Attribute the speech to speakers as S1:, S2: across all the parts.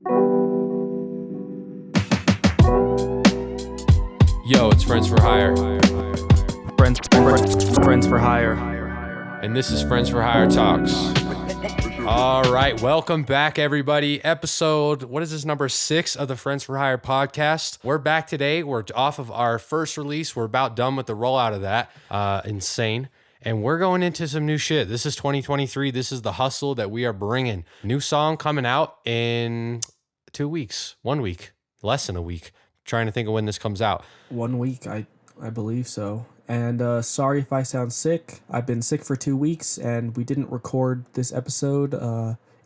S1: Yo, it's Friends for Hire.
S2: Friends for Hire.
S1: And this is Friends for Hire Talks. All right, welcome back, everybody. Episode, what is this, number 6 of the Friends for Hire podcast. We're back today. We're off of our first release. We're about done with the rollout of that. Insane. And we're going into some new shit. This is 2023. This is the hustle that we are bringing. New song coming out in 2 weeks, 1 week, less than a week. Trying to think of when this comes out.
S2: 1 week, I believe so. And sorry if I sound sick. I've been sick for 2 weeks, and we didn't record this episode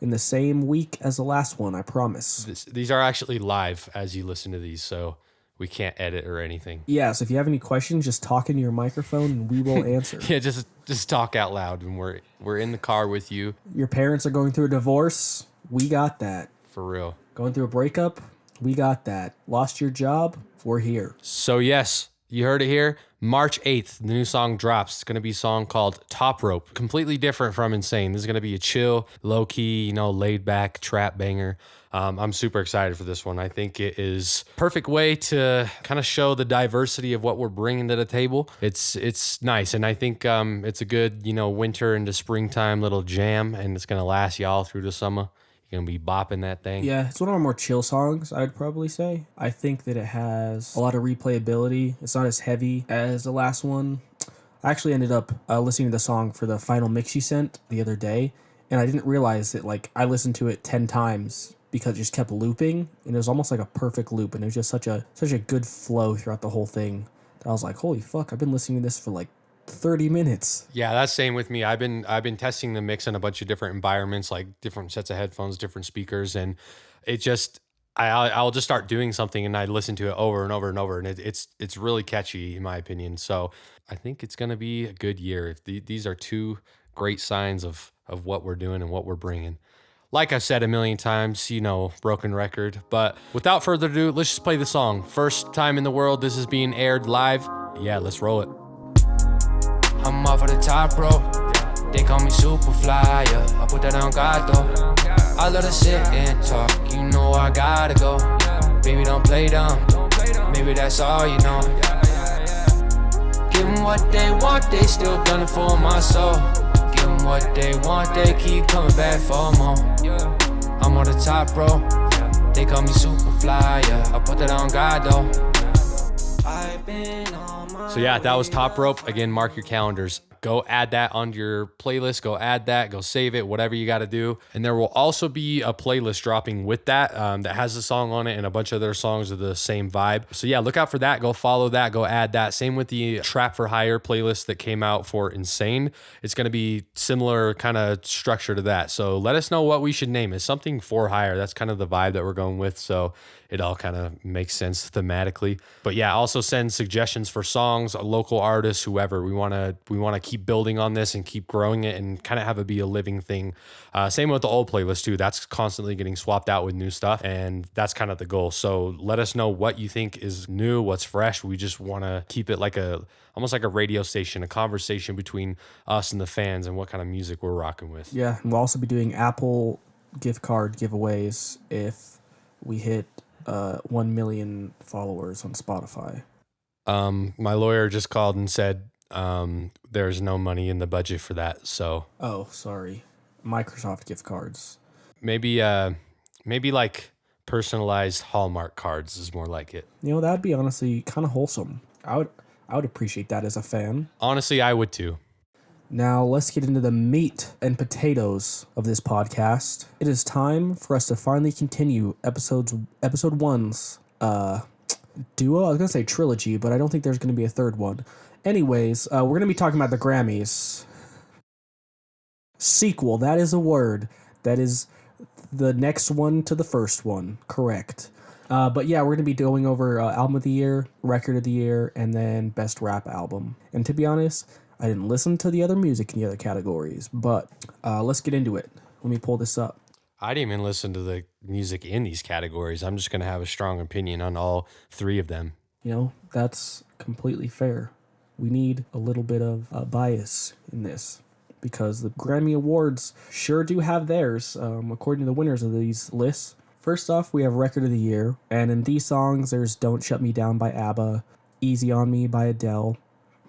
S2: in the same week as the last one, I promise.
S1: These are actually live as you listen to these, so we can't edit or anything.
S2: Yeah, so if you have any questions, just talk into your microphone and we will answer.
S1: Yeah, just talk out loud, and we're in the car with you.
S2: Your parents are going through a divorce. We got that.
S1: For real.
S2: Going through a breakup. We got that. Lost your job. We're here.
S1: So yes, you heard it here. March 8th, the new song drops. It's going to be a song called Top Rope. Completely different from Insane. This is going to be a chill, low-key, laid back trap banger. I'm super excited for this one. I think it is perfect way to kind of show the diversity of what we're bringing to the table. It's nice, and I think it's a good, winter into springtime little jam, and it's going to last y'all through the summer. You're going to be bopping that thing.
S2: Yeah, it's one of our more chill songs, I'd probably say. I think that it has a lot of replayability. It's not as heavy as the last one. I actually ended up listening to the song for the final mix you sent the other day, and I didn't realize that, I listened to it 10 times because it just kept looping, and it was almost like a perfect loop, and it was just such a good flow throughout the whole thing that I was like, holy fuck, I've been listening to this for 30 minutes.
S1: Yeah, that's same with me. I've been testing the mix in a bunch of different environments, like different sets of headphones, different speakers, and it just I'll just start doing something and I listen to it over and over and over, and it's really catchy in my opinion. So I think it's gonna be a good year. These are two great signs of what we're doing and what we're bringing. Like I've said a million times, broken record. But without further ado, let's just play the song. First time in the world this is being aired live. Yeah, let's roll it.
S3: I'm off of the top rope. They call me Superfly, yeah. I put that on God though. I love to sit and talk. You know I gotta go. Baby, don't play dumb. Maybe that's all you know. Give them what they want, they still gunning for my soul. Give them what they want, they keep coming back for more. I'm on the top rope. They call me Superfly, yeah. I put that on God though. I've been on.
S1: So yeah, that was Top Rope. Again, mark your calendars. Go add that onto your playlist. Go add that. Go save it. Whatever you got to do. And there will also be a playlist dropping with that that has the song on it and a bunch of other songs of the same vibe. So yeah, look out for that. Go follow that. Go add that. Same with the Trap for Hire playlist that came out for Insane. It's going to be similar kind of structure to that. So let us know what we should name it. Something for hire. That's kind of the vibe that we're going with. So it all kind of makes sense thematically. But yeah, also send suggestions for songs, local artists, whoever. We want to keep building on this and keep growing it and kind of have it be a living thing. Same with the old playlist too. That's constantly getting swapped out with new stuff, and that's kind of the goal. So let us know what you think is new, what's fresh. We just want to keep it almost like a radio station, a conversation between us and the fans and what kind of music we're rocking with.
S2: Yeah, and we'll also be doing Apple gift card giveaways if we hit 1 million followers on Spotify.
S1: My lawyer just called and said there's no money in the budget for that. So
S2: oh, sorry, Microsoft gift cards.
S1: Maybe like personalized Hallmark cards is more like it.
S2: That'd be honestly kind of wholesome. I would appreciate that as a fan.
S1: Honestly, I would too.
S2: Now let's get into the meat and potatoes of this podcast. It is time for us to finally continue episode one's duo. I was gonna say trilogy, but I don't think there's gonna be a third one. Anyways, we're gonna be talking about the Grammys. Sequel, that is a word. That is the next one to the first one. Correct. But yeah, we're gonna be going over album of the year, record of the year, and then best rap album. And to be honest, I didn't listen to the other music in the other categories, but let's get into it. Let me pull this up.
S1: I didn't even listen to the music in these categories. I'm just going to have a strong opinion on all three of them.
S2: That's completely fair. We need a little bit of bias in this because the Grammy Awards sure do have theirs. According to the winners of these lists, First off, we have Record of the Year, and in these songs, there's Don't Shut Me Down by ABBA, Easy on Me by Adele,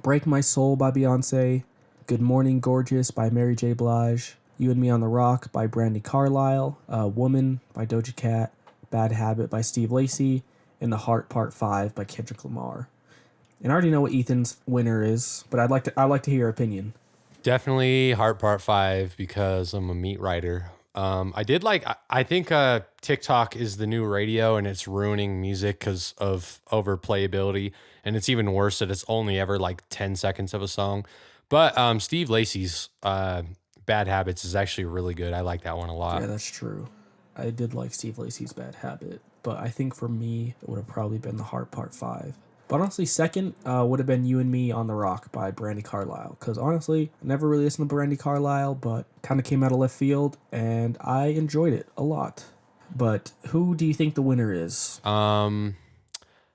S2: Break My Soul by Beyonce, Good Morning Gorgeous by Mary J. Blige, You and Me on the Rock by Brandi Carlile, Woman by Doja Cat, Bad Habit by Steve Lacy, and The Heart Part 5 by Kendrick Lamar. And I already know what Ethan's winner is, but I'd like to hear your opinion.
S1: Definitely Heart Part 5 because I'm a meat writer. I think TikTok is the new radio and it's ruining music because of overplayability. And it's even worse that it's only ever like 10 seconds of a song. But Steve Lacy's Bad Habits is actually really good. I like that one a lot.
S2: Yeah, that's true. I did like Steve Lacy's Bad Habit, but I think for me, it would have probably been The Heart Part 5. But honestly, second would have been You and Me on the Rock by Brandi Carlile. Because honestly, I never really listened to Brandi Carlile, but kind of came out of left field, and I enjoyed it a lot. But who do you think the winner is?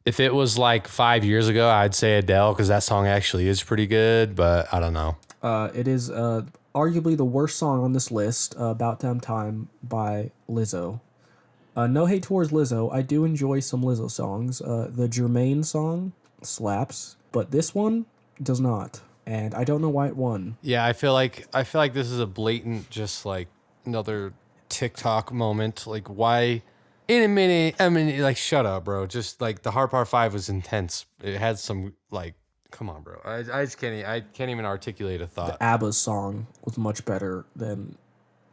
S1: If it was like 5 years ago, I'd say Adele because that song actually is pretty good, but I don't know.
S2: It is arguably the worst song on this list, About Damn Time by Lizzo. No hate towards Lizzo. I do enjoy some Lizzo songs. The Jermaine song slaps, but this one does not. And I don't know why it won.
S1: Yeah, I feel like this is a blatant just like another TikTok moment. Like why in a minute, I mean like shut up, bro. Just like the Heart Part 5 was intense. It had some like come on, bro. I just can't even articulate a thought.
S2: The ABBA song was much better than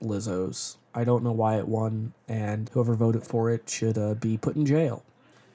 S2: Lizzo's. I don't know why it won, and whoever voted for it should be put in jail.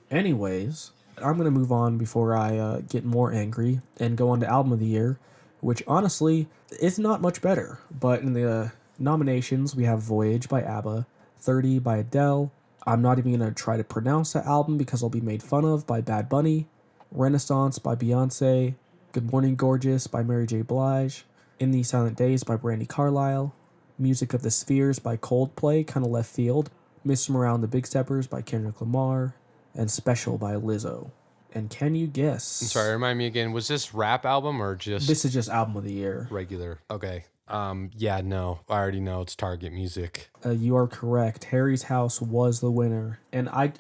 S2: Anyways, I'm going to move on before I get more angry and go on to Album of the Year, which honestly is not much better. But in the nominations, we have Voyage by ABBA, 30 by Adele. I'm not even going to try to pronounce that album because I'll be made fun of by Bad Bunny. Renaissance by Beyonce, Good Morning Gorgeous by Mary J. Blige, In These Silent Days by Brandi Carlile, Music of the Spheres by Coldplay, kind of left field, Miss From Around the Big Steppers by Kendrick Lamar, and Special by Lizzo. And can you guess?
S1: I'm sorry, remind me again. Was this rap album or just...
S2: This is just Album of the Year.
S1: Regular. Okay. Yeah, no. I already know it's Target Music.
S2: You are correct. Harry's House was the winner. And I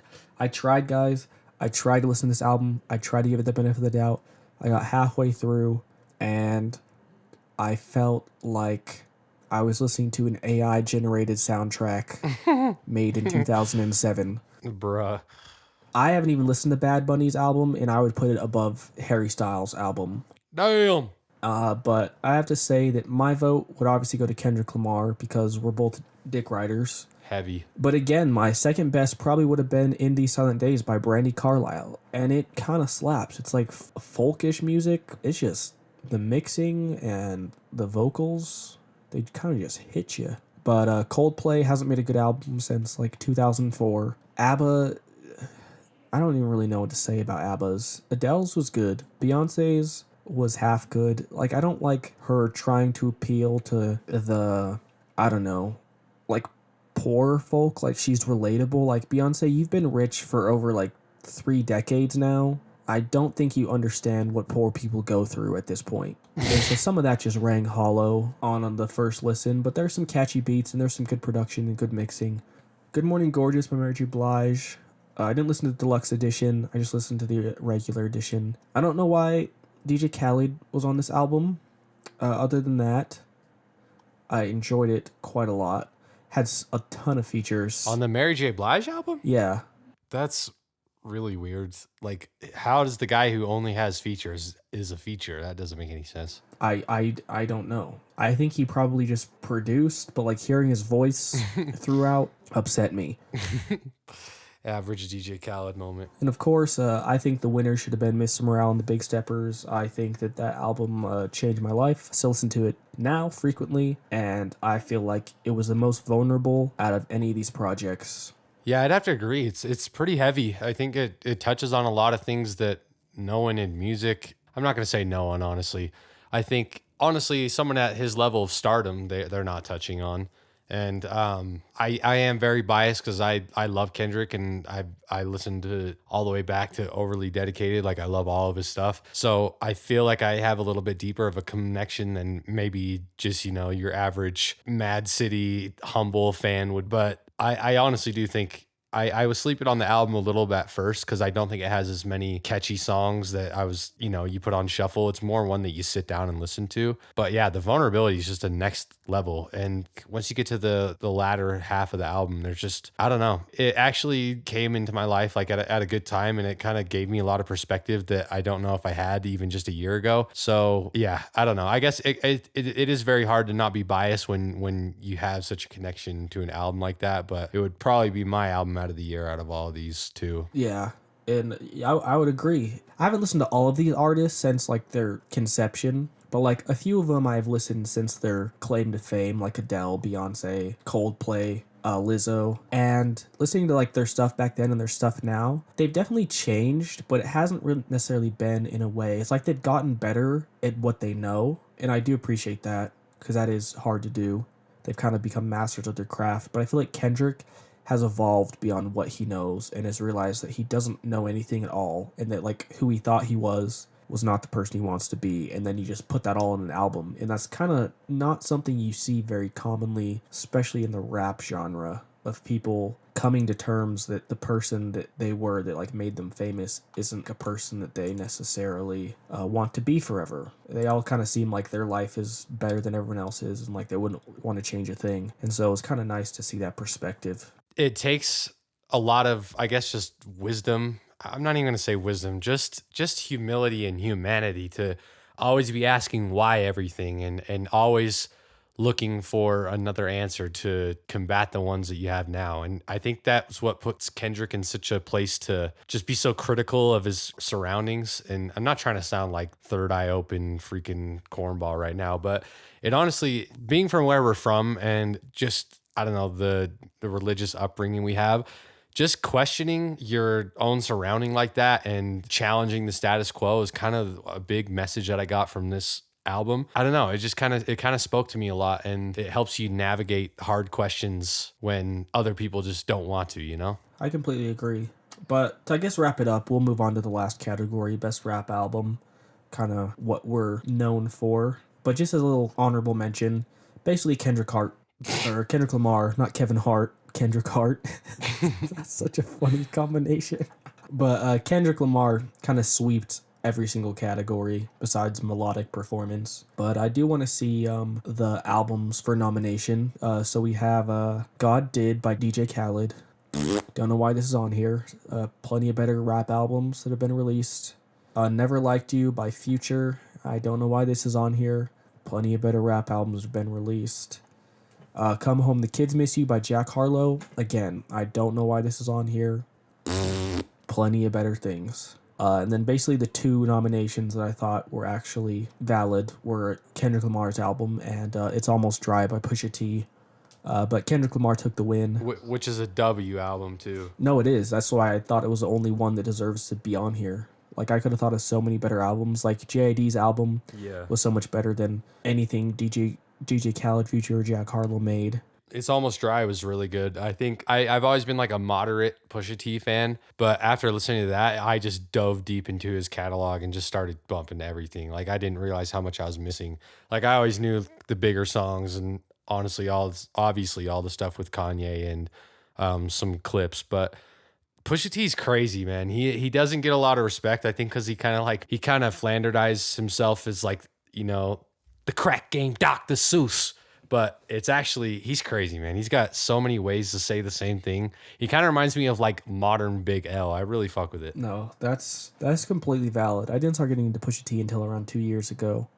S2: tried, guys. I tried to listen to this album. I tried to give it the benefit of the doubt. I got halfway through, and I felt like I was listening to an AI-generated soundtrack made in 2007.
S1: Bruh.
S2: I haven't even listened to Bad Bunny's album, and I would put it above Harry Styles' album.
S1: Damn.
S2: But I have to say that my vote would obviously go to Kendrick Lamar because we're both dick riders.
S1: Heavy.
S2: But again, my second best probably would have been In These Silent Days by Brandi Carlile, and it kind of slaps. It's like folkish music. It's just the mixing and the vocals, they kind of just hit you. But Coldplay hasn't made a good album since like 2004. ABBA, I don't even really know what to say about ABBA's. Adele's was good. Beyonce's was half good. Like, I don't like her trying to appeal to the, I don't know, like poor folk. Like, she's relatable. Like, Beyonce, you've been rich for over like 3 decades now. I don't think you understand what poor people go through at this point. And so some of that just rang hollow on the first listen, but there's some catchy beats and there's some good production and good mixing. Good Morning Gorgeous by Mary J. Blige. I didn't listen to the deluxe edition. I just listened to the regular edition. I don't know why DJ Khaled was on this album. Other than that, I enjoyed it quite a lot. Had a ton of features.
S1: On the Mary J. Blige album?
S2: Yeah.
S1: That's really weird. Like, how does the guy who only has features is a feature? That doesn't make any sense.
S2: I don't know. I think he probably just produced, but like hearing his voice throughout upset me.
S1: Average DJ Khaled moment.
S2: And of course, I think the winner should have been Mr. Morale and the Big Steppers. I think that album changed my life. I still listen to it now frequently, and I feel like it was the most vulnerable out of any of these projects.
S1: Yeah, I'd have to agree. It's pretty heavy. I think it touches on a lot of things that no one in music, I'm not going to say no one, honestly. I think, honestly, someone at his level of stardom, they're not touching on. And I am very biased because I love Kendrick and I listened to all the way back to Overly Dedicated. Like, I love all of his stuff. So I feel like I have a little bit deeper of a connection than maybe just, your average Mad City humble fan would. But I honestly do think I was sleeping on the album a little bit at first because I don't think it has as many catchy songs that I was, you put on shuffle. It's more one that you sit down and listen to. But yeah, the vulnerability is just a next level. And once you get to the latter half of the album, there's just, I don't know. It actually came into my life like at a good time, and it kind of gave me a lot of perspective that I don't know if I had even just a year ago. So yeah, I don't know. I guess it is very hard to not be biased when you have such a connection to an album like that. But it would probably be my album out of the year out of all of these two.
S2: Yeah. And I would agree. I haven't listened to all of these artists since like their conception, but like a few of them I've listened since their claim to fame, like Adele, Beyonce, Coldplay, Lizzo. And listening to like their stuff back then and their stuff now, they've definitely changed, but it hasn't really necessarily been in a way. It's like they've gotten better at what they know, and I do appreciate that because that is hard to do. They've kind of become masters of their craft, but I feel like Kendrick has evolved beyond what he knows and has realized that he doesn't know anything at all, and that like who he thought he was not the person he wants to be, and then you just put that all in an album. And that's kind of not something you see very commonly, especially in the rap genre, of people coming to terms that the person that they were that like made them famous isn't a person that they necessarily want to be forever. They all kind of seem like their life is better than everyone else's, and like they wouldn't want to change a thing. And so it's kind of nice to see that perspective.
S1: It takes a lot of, I guess, just wisdom. I'm not even going to say wisdom, just humility and humanity to always be asking why everything, and always looking for another answer to combat the ones that you have now. And I think that's what puts Kendrick in such a place to just be so critical of his surroundings. And I'm not trying to sound like third eye open freaking cornball right now, but it honestly, being from where we're from and just, I don't know, the religious upbringing we have, just questioning your own surrounding like that and challenging the status quo is kind of a big message that I got from this album. I don't know. It just kind of spoke to me a lot, and it helps you navigate hard questions when other people just don't want to.
S2: I completely agree. But to, I guess, wrap it up, we'll move on to the last category, best rap album, kind of what we're known for. But just as a little honorable mention, basically Kendrick Lamar, not Kevin Hart. Kendrick Hart. That's such a funny combination. But Kendrick Lamar kind of sweeped every single category besides melodic performance. But I do want to see the albums for nomination. So we have God Did by DJ Khaled. Don't know why this is on here. Plenty of better rap albums that have been released. Never Liked You by Future. I don't know why this is on here. Plenty of better rap albums have been released. Come Home, The Kids Miss You by Jack Harlow. Again, I don't know why this is on here. Plenty of better things. And then basically the two nominations that I thought were actually valid were Kendrick Lamar's album and It's Almost Dry by Pusha T. But Kendrick Lamar took the win.
S1: Which is a W album too.
S2: No, it is. That's why I thought it was the only one that deserves to be on here. Like, I could have thought of so many better albums. Like, JID's album was so much better than anything DJ Khaled, Future, or Jack Harlow made.
S1: It's Almost Dry was really good. I think I've always been like a moderate Pusha T fan, but after listening to that, I just dove deep into his catalog and just started bumping everything. Like, I didn't realize how much I was missing. Like, I always knew the bigger songs and honestly, obviously all the stuff with Kanye and some clips, but Pusha T's crazy, man. He doesn't get a lot of respect, I think, because he kind of flanderized himself as like, the crack game Dr. Seuss. But it's actually, he's crazy, man. He's got so many ways to say the same thing. He kind of reminds me of like modern Big L. I really fuck with it.
S2: No, that's completely valid. I didn't start getting into Pusha T until around 2 years ago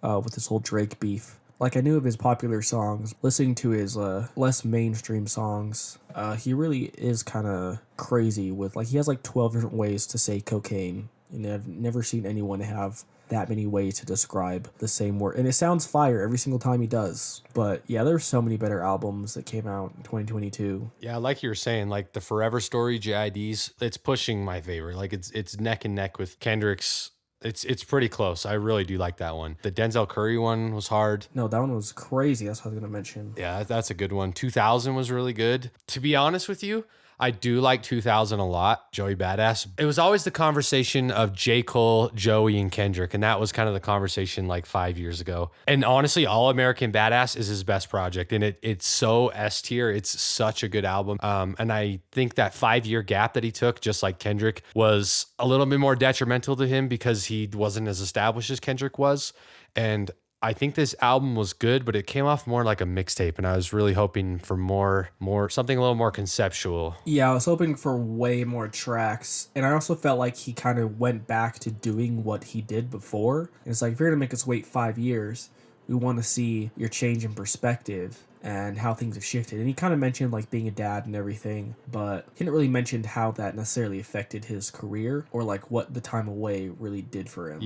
S2: with this whole Drake beef. Like, I knew of his popular songs. Listening to his less mainstream songs, he really is kind of crazy with, like, he has like 12 different ways to say cocaine. And I've never seen anyone have that many ways to describe the same word. And it sounds fire every single time he does. But yeah, there's so many better albums that came out in 2022.
S1: Yeah, like you were saying, like the Forever Story, JID's, it's pushing my favorite. Like it's neck and neck with Kendrick's. It's pretty close. I really do like that one. The Denzel Curry one was hard.
S2: No, that one was crazy. That's what I was going to mention.
S1: Yeah, that's a good one. 2000 was really good. To be honest with you, I do like 2000 a lot, Joey Badass. It was always the conversation of J. Cole, Joey, and Kendrick, and that was kind of the conversation like 5 years ago. And honestly, All American Badass is his best project, and it's so S tier. It's such a good album. And I think that 5 year gap that he took, just like Kendrick, was a little bit more detrimental to him because he wasn't as established as Kendrick was. And I think this album was good, but it came off more like a mixtape, and I was really hoping for more something a little more conceptual.
S2: Yeah, I was hoping for way more tracks, and I also felt like he kind of went back to doing what he did before. And it's like, if you're gonna make us wait 5 years, we want to see your change in perspective and how things have shifted. And he kind of mentioned like being a dad and everything, but he didn't really mention how that necessarily affected his career or like what the time away really did for him.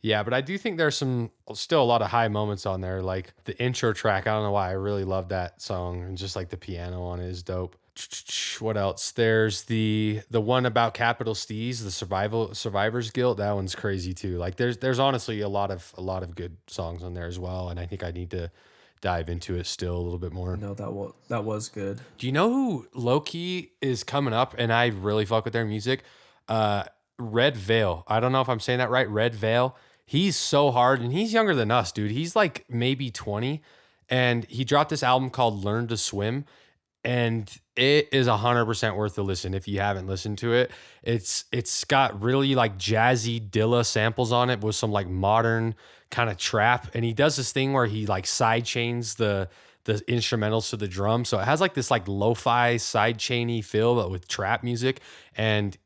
S1: Yeah, but I do think there's still a lot of high moments on there. Like the intro track, I don't know why I really love that song, and just like the piano on it is dope. What else? There's the one about Capital Steez, the Survivor's Guilt. That one's crazy too. Like there's honestly a lot of good songs on there as well, and I think I need to dive into it still a little bit more.
S2: No, that was good.
S1: Do you know who low-key is coming up and I really fuck with their music? Red Veil. I don't know if I'm saying that right. Red Veil. He's so hard, and he's younger than us, dude. He's like maybe 20, and he dropped this album called Learn to Swim, and it is 100% worth the listen if you haven't listened to it. It's got really like jazzy Dilla samples on it with some like modern kind of trap, and he does this thing where he like side chains the instrumentals to the drum, so it has like this like lo-fi side chainy feel, but with trap music, and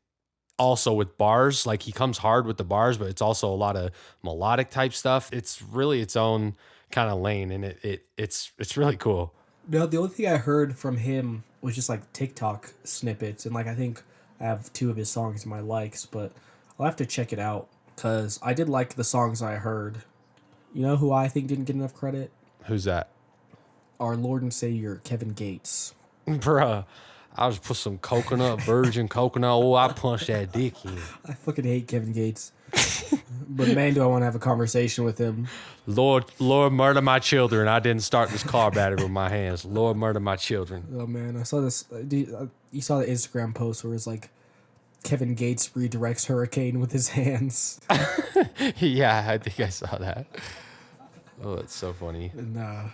S1: also with bars. Like he comes hard with the bars, but it's also a lot of melodic type stuff. It's really its own kind of lane, and it's really cool.
S2: No, the only thing I heard from him was just like TikTok snippets, and like I think I have 2 of his songs in my likes, but I'll have to check it out because I did like the songs I heard. You know who I think didn't get enough credit?
S1: Who's that?
S2: Our Lord and Savior, Kevin Gates.
S1: Bruh, I just put some virgin coconut. Oh, I punch that dick in.
S2: I fucking hate Kevin Gates. But man, do I want to have a conversation with him.
S1: Lord, murder my children. I didn't start this car battery with my hands. Lord, murder my children.
S2: Oh man, I saw this. You saw the Instagram post where it's like Kevin Gates redirects Hurricane with his hands.
S1: Yeah, I think I saw that. Oh, it's so funny.
S2: And,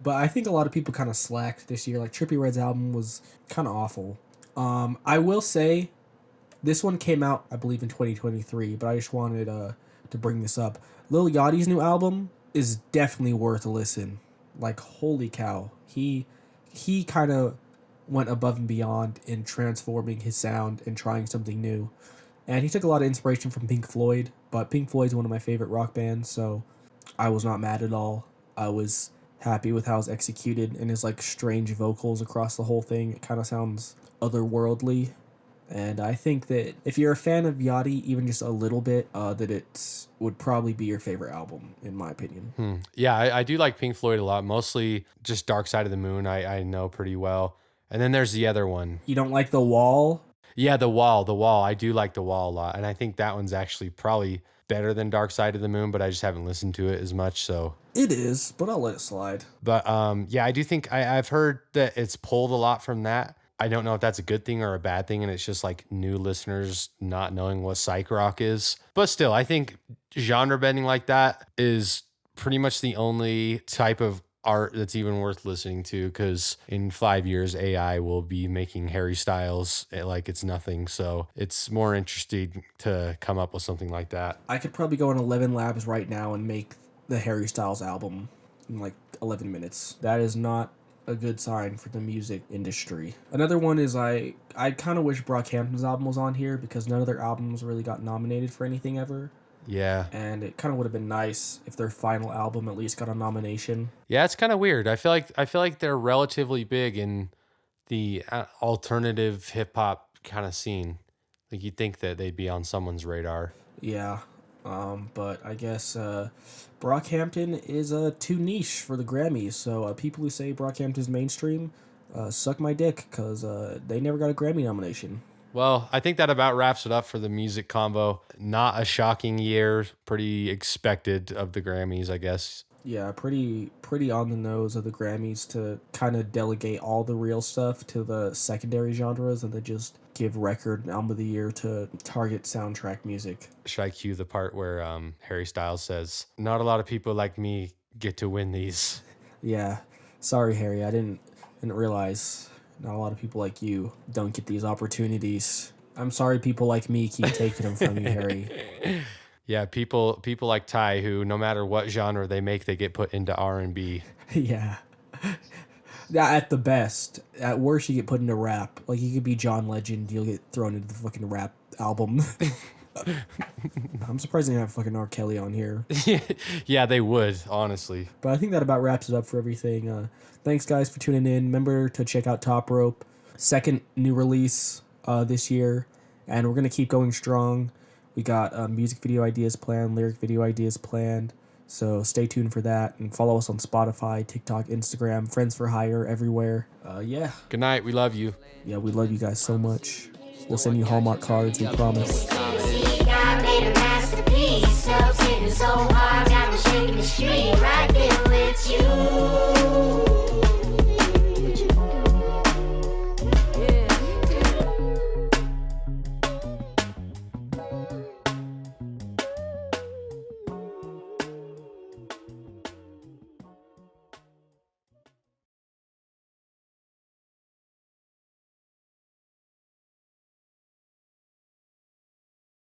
S2: but I think a lot of people kind of slacked this year. Like Trippie Redd's album was kind of awful. I will say this one came out, I believe, in 2023, but I just wanted to bring this up. Lil Yachty's new album is definitely worth a listen. Like, holy cow. He kind of went above and beyond in transforming his sound and trying something new. And he took a lot of inspiration from Pink Floyd, but Pink Floyd's one of my favorite rock bands, so I was not mad at all. I was happy with how it's executed, and his like strange vocals across the whole thing. It kind of sounds otherworldly, and I think that if you're a fan of Yachty even just a little bit, that it would probably be your favorite album in my opinion.
S1: Yeah, I do like Pink Floyd a lot, mostly just Dark Side of the Moon. I know pretty well, and then there's the other one.
S2: You don't like The Wall?
S1: Yeah, the wall. I do like The Wall a lot, and I think that one's actually probably better than Dark Side of the Moon, but I just haven't listened to it as much, so.
S2: It is, but I'll let it slide.
S1: But yeah, I do think I've heard that it's pulled a lot from that. I don't know if that's a good thing or a bad thing, and it's just like new listeners not knowing what psych rock is. But still, I think genre bending like that is pretty much the only type of art that's even worth listening to, because in 5 years AI will be making Harry Styles like it's nothing, so it's more interesting to come up with something like that.
S2: I could probably go on 11 Labs right now and make the Harry Styles album in like 11 minutes. That is not a good sign for the music industry. Another one is I kind of wish Brockhampton's album was on here, because none of their albums really got nominated for anything ever.
S1: Yeah.
S2: And it kind of would have been nice if their final album at least got a nomination.
S1: Yeah, it's kind of weird. I feel like they're relatively big in the alternative hip hop kind of scene. Like you'd think that they'd be on someone's radar.
S2: Yeah. But I guess Brockhampton is too niche for the Grammys. So people who say Brockhampton's mainstream, suck my dick, because they never got a Grammy nomination.
S1: Well, I think that about wraps it up for the music combo. Not a shocking year, pretty expected of the Grammys, I guess.
S2: Yeah, pretty on the nose of the Grammys to kind of delegate all the real stuff to the secondary genres and then just give record and album of the year to target soundtrack music.
S1: Should I cue the part where Harry Styles says, "Not a lot of people like me get to win these"?
S2: Yeah, sorry Harry, I didn't realize not a lot of people like you don't get these opportunities. I'm sorry people like me keep taking them from you, Harry.
S1: Yeah, people like Ty, who no matter what genre they make, they get put into R&B.
S2: Yeah. Yeah, at the best. At worst, you get put into rap. Like, you could be John Legend, you'll get thrown into the fucking rap album. I'm surprised they didn't have fucking R. Kelly on here.
S1: Yeah, they would, honestly.
S2: But I think that about wraps it up for everything. Thanks, guys, for tuning in. Remember to check out Top Rope. Second new release this year. And we're going to keep going strong. We got music video ideas planned, lyric video ideas planned. So stay tuned for that. And follow us on Spotify, TikTok, Instagram, Friends for Hire, everywhere. Yeah.
S1: Good night. We love you.
S2: Yeah, we love you guys so much. We'll send you Hallmark cards, we promise.
S4: I made a masterpiece. Subs hitting so hard, got me shaking the street right there with you.